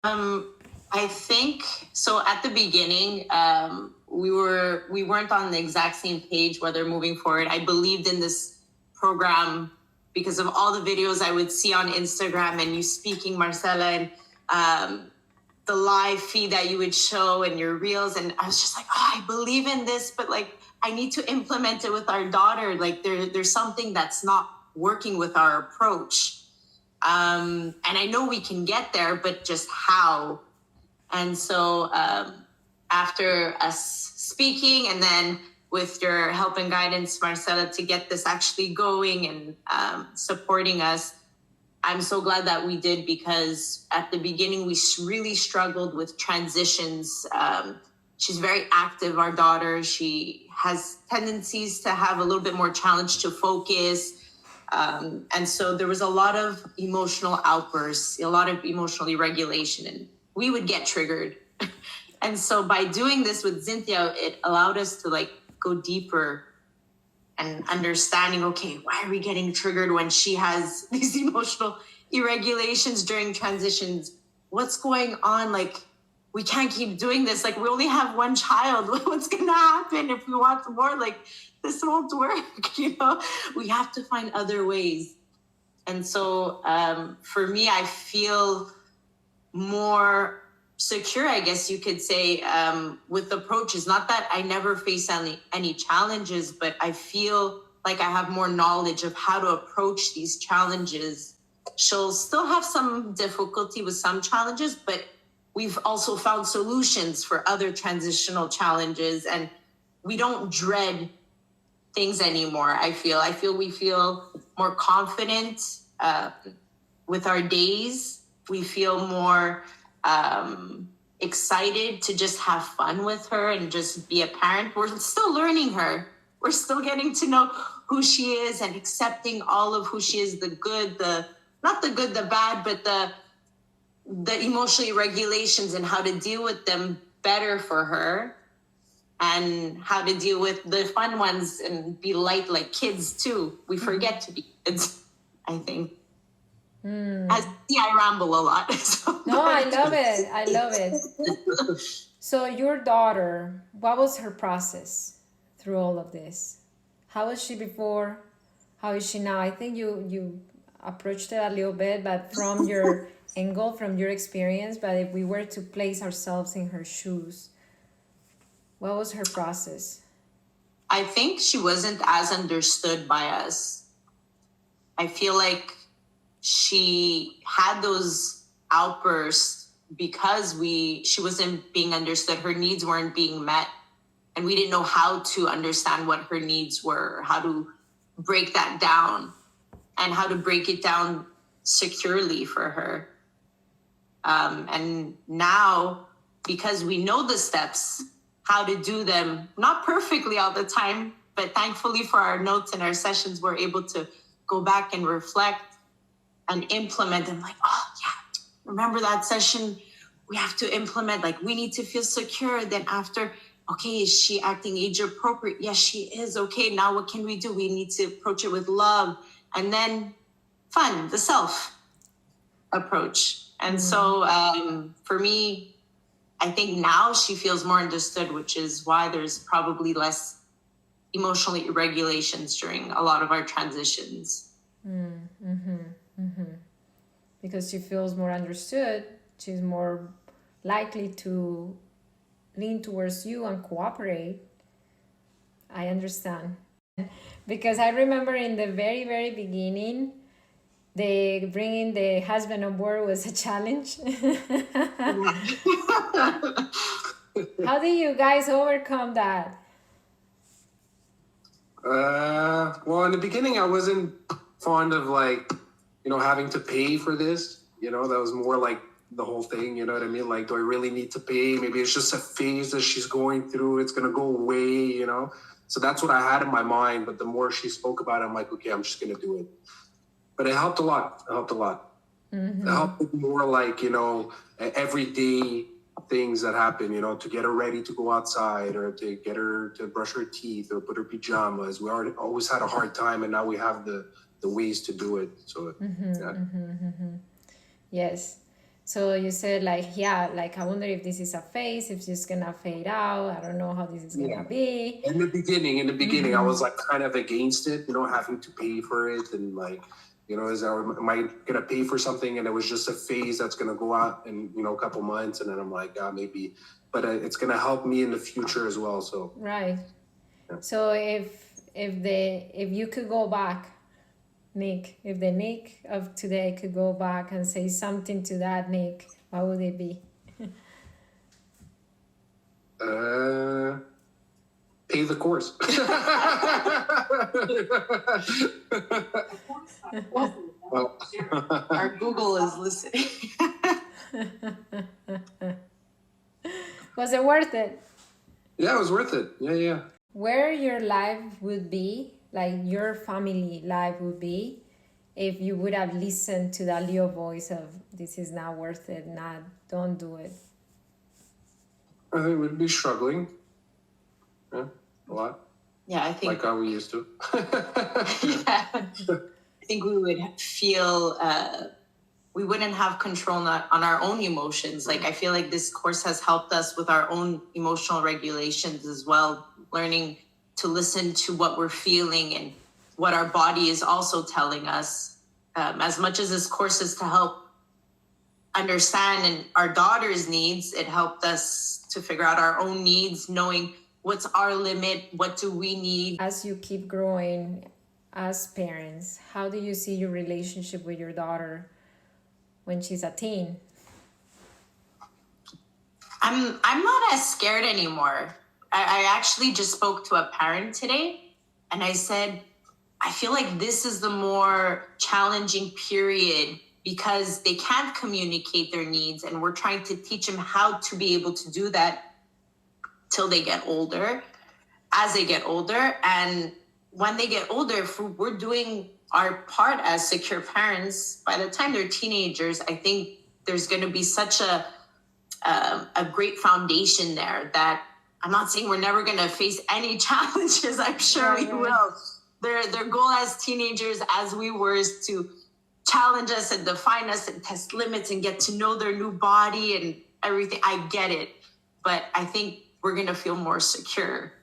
I think so. At the beginning, we weren't on the exact same page whether moving forward. I believed in this program because of all the videos I would see on Instagram and you speaking, Marcela, and the live feed that you would show and your reels, and I was just like, oh, I believe in this, but like I need to implement it with our daughter. Like there's something that's not working with our approach. And I know we can get there, but just how? And so after us speaking and then with your help and guidance, Marcela, to get this actually going and supporting us, I'm so glad that we did, because at the beginning we really struggled with transitions. She's very active, our daughter. She has tendencies to have a little bit more challenge to focus. And so there was a lot of emotional outbursts, a lot of emotional regulation, and we would get triggered. And so by doing this with Cynthia, it allowed us to like go deeper and understanding, okay, why are we getting triggered when she has these emotional irregulations during transitions? What's going on? Like, we can't keep doing this. Like, we only have one child. What's going to happen if we want more? Like, this won't work, we have to find other ways. And so for me, I feel more secure, I guess you could say, with approaches. Not that I never face any challenges, but I feel like I have more knowledge of how to approach these challenges. She'll still have some difficulty with some challenges, but we've also found solutions for other transitional challenges, and we don't dread things anymore. I feel we feel more confident with our days. We feel more excited to just have fun with her and just be a parent. We're still learning her. We're still getting to know who she is and accepting all of who she is, the good, not the good, the bad, but the emotional regulations and how to deal with them better for her, and how to deal with the fun ones and be light like kids too. We forget to be kids, I think. I ramble a lot. So No, I love it. I love it. So your daughter, what was her process through all of this? How was she before? How is she now? I think you approached it a little bit, but from your angle, from your experience. But if we were to place ourselves in her shoes, what was her process? I think she wasn't as understood by us. I feel like she had those outbursts because she wasn't being understood. Her needs weren't being met, and we didn't know how to understand what her needs were, how to break that down, and how to break it down securely for her. And now, because we know the steps, how to do them, not perfectly all the time, but thankfully for our notes and our sessions, we're able to go back and reflect and implement. And like, oh yeah, remember that session? We have to implement, like we need to feel secure. Then after, okay, is she acting age appropriate? Yes, she is. Okay, now what can we do? We need to approach it with love, and then fun, the self approach. And so for me, I think now she feels more understood, which is why there's probably less emotional irregulations during a lot of our transitions. Because she feels more understood, she's more likely to lean towards you and cooperate. I understand. Because I remember in the very, very beginning, bringing the husband on board was a challenge. How did you guys overcome that? Well, in the beginning, I wasn't fond of having to pay for this. That was more like the whole thing. You know what I mean? Like, do I really need to pay? Maybe it's just a phase that she's going through. It's gonna go away. So that's what I had in my mind. But the more she spoke about it, I'm like, okay, I'm just gonna do it. But it helped a lot. It helped more like everyday things that happen, to get her ready to go outside, or to get her to brush her teeth or put her pajamas. We always had a hard time, and now we have the ways to do it. So Yes. So you said like, yeah, like I wonder if this is a phase, if it's just gonna fade out. I don't know how this is gonna be. In the beginning, I was like kind of against it, having to pay for it and like, am I gonna pay for something and it was just a phase that's gonna go out in a couple months, and then I'm like, maybe, but it's gonna help me in the future as well. So Right. So if you could go back, Nick, if the Nick of today could go back and say something to that Nick, what would it be? pay the course. Well, Our Google is listening. Was it worth it? yeah, it was worth it. Yeah. Where your life would be, like your family life would be, if you would have listened to that little voice of this is not worth it, don't do it. I think we'd be struggling. Yeah, a lot. Yeah, I think Like how we used to. yeah. I think we would feel we wouldn't have control on our own emotions. Like I feel like this course has helped us with our own emotional regulations as well, learning to listen to what we're feeling and what our body is also telling us. As much as this course is to help understand and our daughter's needs, it helped us to figure out our own needs, knowing what's our limit, what do we need. As you keep growing as parents, how do you see your relationship with your daughter when she's a teen? I'm not as scared anymore. I actually just spoke to a parent today and I said, I feel like this is the more challenging period because they can't communicate their needs and we're trying to teach them how to be able to do that till they get older, as they get older. And when they get older, if we're doing our part as secure parents, by the time they're teenagers, I think there's going to be such a great foundation there that I'm not saying we're never going to face any challenges. I'm sure we will. Their goal as teenagers, as we were, is to challenge us and define us and test limits and get to know their new body and everything. I get it. But I think we're going to feel more secure